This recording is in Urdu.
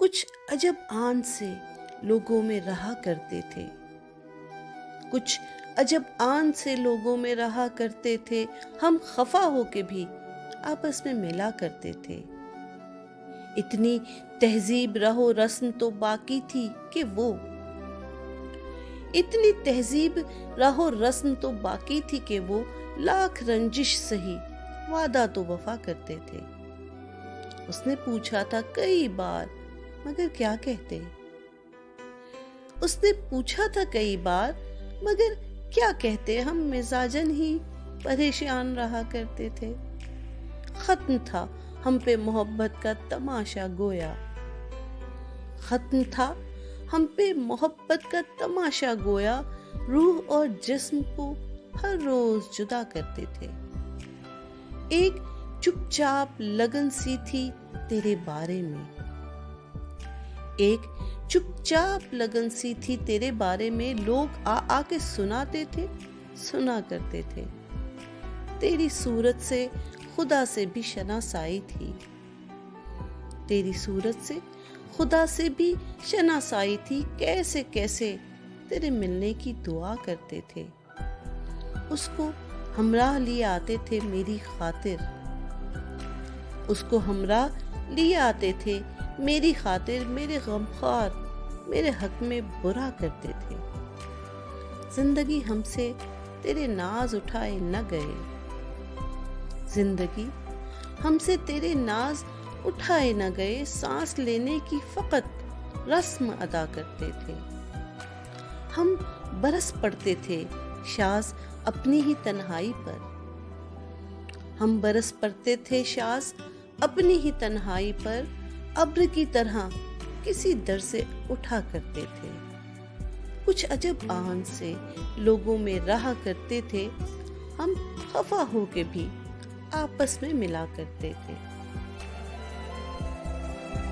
کچھ عجب آن سے لوگوں میں رہا کرتے تھے، کچھ عجب آن سے لوگوں میں رہا کرتے تھے، ہم خفا ہو کے بھی آپس میں ملا کرتے تھے۔ اتنی تہذیب رہو رسم تو باقی تھی کہ وہ اتنی تہذیب رہو رسم تو باقی تھی کہ وہ لاکھ رنجش سہی وعدہ تو وفا کرتے تھے۔ اس نے پوچھا تھا کئی بار مگر کیا کہتے، اس نے پوچھا تھا کئی بار مگر کیا کہتے، ہم مزاجن ہی پریشان رہا کرتے تھے۔ ختم تھا ہم پہ محبت کا تماشا گویا، ختم تھا ہم پہ محبت کا تماشا گویا، روح اور جسم کو ہر روز جدا کرتے تھے۔ ایک چپ چاپ لگن سی تھی تیرے بارے میں، ایک چپ چاپ لگن سی تھی تیرے بارے میں، لوگ آ کے سناتے تھے، سنا کرتے تھے۔ تیری صورت سے خدا سے بھی شناسائی تھی، تیری صورت سے خدا سے بھی شناسائی تھی، کیسے کیسے تیرے ملنے کی دعا کرتے تھے۔ اس کو ہمراہ لیے آتے تھے میری خاطر، اس کو ہمراہ لیے آتے تھے میری خاطر، میرے غمخوار میرے حق میں برا کرتے تھے۔ زندگی ہم سے تیرے ناز اٹھائے نہ گئے، زندگی ہم سے تیرے ناز اٹھائے نہ گئے، سانس لینے کی فقط رسم ادا کرتے تھے۔ ہم برس پڑتے تھے شاذ اپنی ہی تنہائی پر، ہم برس پڑتے تھے شاذ اپنی ہی تنہائی پر، ابر کی طرح کسی در سے اٹھا کرتے تھے۔ کچھ عجب آن سے لوگوں میں رہا کرتے تھے، ہم خفا ہو کے بھی آپس میں ملا کرتے تھے۔